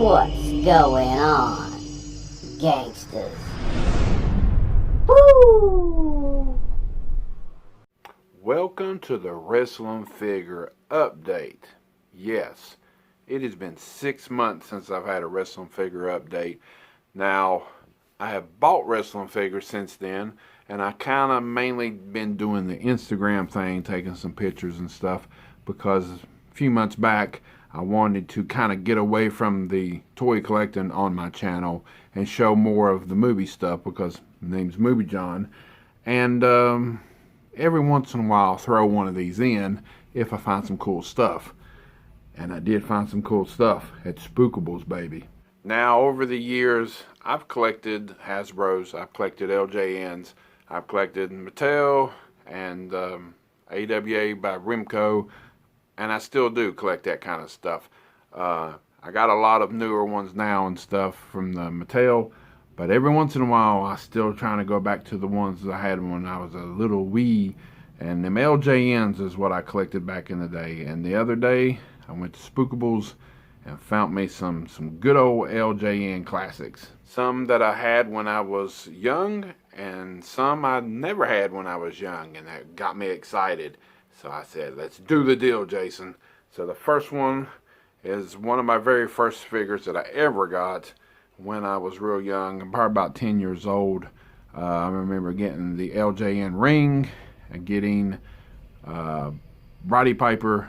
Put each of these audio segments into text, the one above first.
What's going on, gangsters? Woo! Welcome to the Wrestling Figure Update. Yes, it has been 6 months since I've had a Wrestling Figure Update. Now, I have bought wrestling figures since then, and I kind of mainly been doing the Instagram thing, taking some pictures and stuff, because a few months back, I wanted to kind of get away from the toy collecting on my channel and show more of the movie stuff, because my name's Movie John, and every once in a while I'll throw one of these in if I find some cool stuff. And I did find some cool stuff at Spookables, baby. Now, over the years, I've collected Hasbros, I've collected LJNs, I've collected Mattel and AWA by Remco, and I still do collect that kind of stuff. I got a lot of newer ones now and stuff from the Mattel, but every once in a while I still trying to go back to the ones that I had when I was a little wee, and them LJNs is what I collected back in the day. And the other day I went to Spookables and found me some good old LJN classics. Some that I had when I was young, and some I never had when I was young, and that got me excited. So I said, let's do the deal, Jason. So the first one is one of my very first figures that I ever got when I was real young, probably about 10 years old. I remember getting the LJN ring and getting Roddy Piper.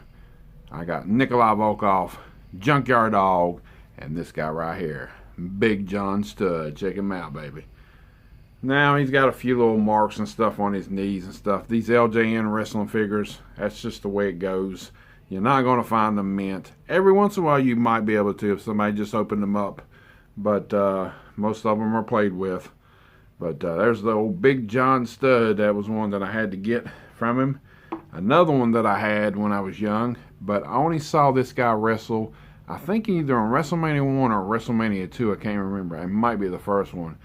I got Nikolai Volkov, Junkyard Dog, and this guy right here, Big John Studd. Check him out, baby. Now, he's got a few little marks and stuff on his knees and stuff. These LJN wrestling figures, that's just the way it goes. You're not going to find them mint. Every once in a while you might be able to if somebody just opened them up. But most of them are played with. But there's the old Big John Studd. That was one that I had to get from him. Another one that I had when I was young, but I only saw this guy wrestle, I think either on WrestleMania 1 or WrestleMania 2, I can't remember. It might be the first one.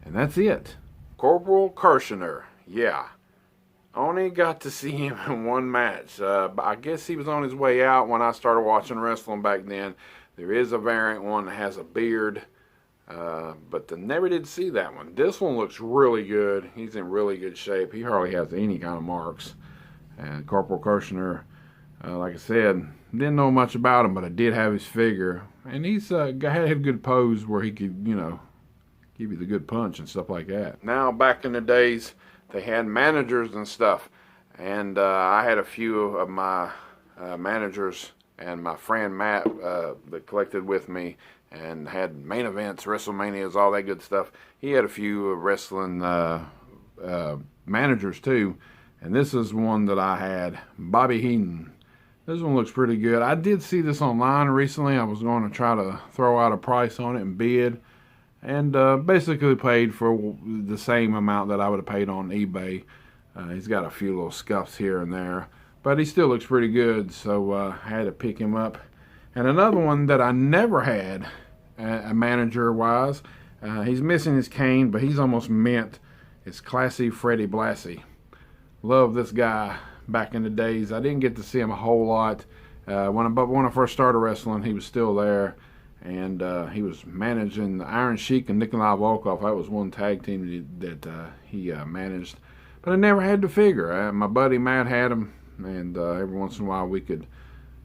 And that's it. Corporal Kirshner. Yeah. Only got to see him in one match. But I guess he was on his way out when I started watching wrestling back then. There is a variant one that has a beard. But I never did see that one. This one looks really good. He's in really good shape. He hardly has any kind of marks. And Corporal Kirshner, like I said, didn't know much about him, but I did have his figure. And he's had a good pose where he could, you know, give you the good punch and stuff like that. Now, back in the days, they had managers and stuff. And I had a few of my managers and my friend Matt that collected with me and had main events, WrestleManias, all that good stuff. He had a few wrestling managers too. And this is one that I had, Bobby Heenan. This one looks pretty good. I did see this online recently. I was going to try to throw out a price on it and bid. And basically paid for the same amount that I would have paid on eBay. He's got a few little scuffs here and there. But he still looks pretty good, so I had to pick him up. And another one that I never had, manager-wise, he's missing his cane, but he's almost mint. It's Classy Freddie Blassie. Love this guy back in the days. I didn't get to see him a whole lot. But when I first started wrestling, he was still there. And he was managing Iron Sheik and Nikolai Volkov. That was one tag team that he managed. But I never had the figure. My buddy Matt had him. And every once in a while we could,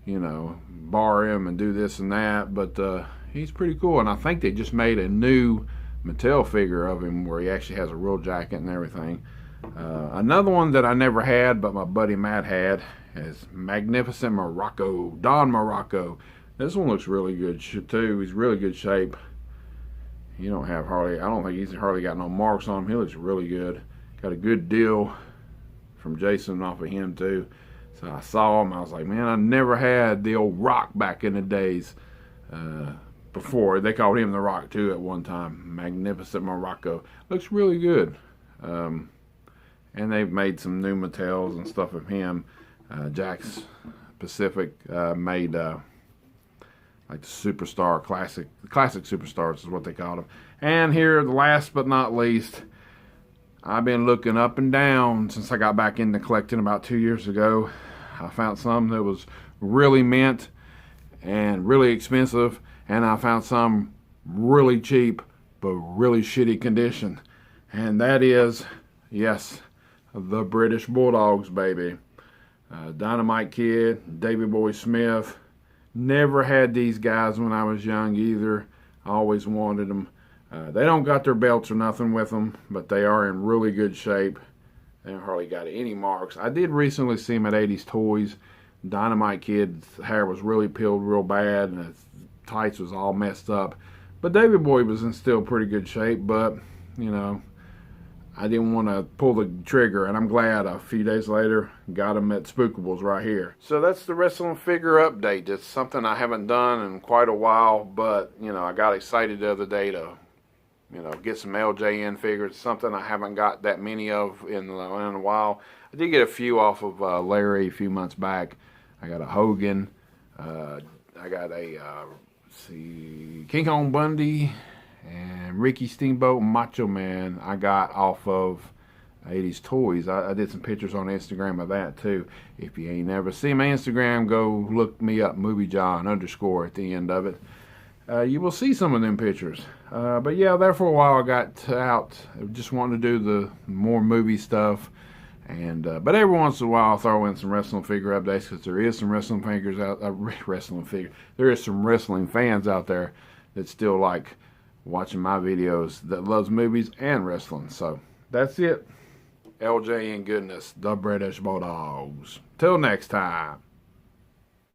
you know, borrow him and do this and that. But he's pretty cool. And I think they just made a new Mattel figure of him where he actually has a real jacket and everything. Another one that I never had, but my buddy Matt had, is Magnificent Morocco, Don Morocco. This one looks really good too. He's really good shape. I don't think he's hardly got no marks on him. He looks really good. Got a good deal from Jason off of him too. So I saw him. I was like, man, I never had the old Rock back in the days. Before they called him the Rock too at one time. Magnificent Morocco. Looks really good. And they've made some new Mattels and stuff of him. Jakks Pacific made like the Superstar Classic Superstars is what they called them. And here, last but not least, I've been looking up and down since I got back into collecting about 2 years ago. I found some that was really mint and really expensive, and I found some really cheap but really shitty condition, and that is, yes, the British Bulldogs, baby. Dynamite Kid, Davy Boy Smith. Never had these guys when I was young either. I always wanted them. They don't got their belts or nothing with them, but they are in really good shape. They hardly got any marks. I did recently see them at 80s Toys. Dynamite Kid's hair was really peeled real bad, and his tights was all messed up. But Davy Boy was in still pretty good shape, but, you know, I didn't want to pull the trigger, and I'm glad a few days later got him at Spookables right here. So that's the wrestling figure update. It's something I haven't done in quite a while, but, you know, I got excited the other day to, you know, get some LJN figures. Something I haven't got that many of in a while. I did get a few off of Larry a few months back. I got a Hogan. I got a King Kong Bundy and Ricky Steamboat and Macho Man. I got off of 80s Toys. I did some pictures on Instagram of that too. If you ain't never seen my Instagram, go look me up, moviejohn_ at the end of it. You will see some of them pictures. But yeah, there for a while I got out just wanting to do the more movie stuff. And but every once in a while I'll throw in some wrestling figure updates, because there is some wrestling figures out. There is some wrestling fans out there that still like watching my videos, that loves movies and wrestling. So that's it. LJN goodness, the British Bulldogs. Till next time.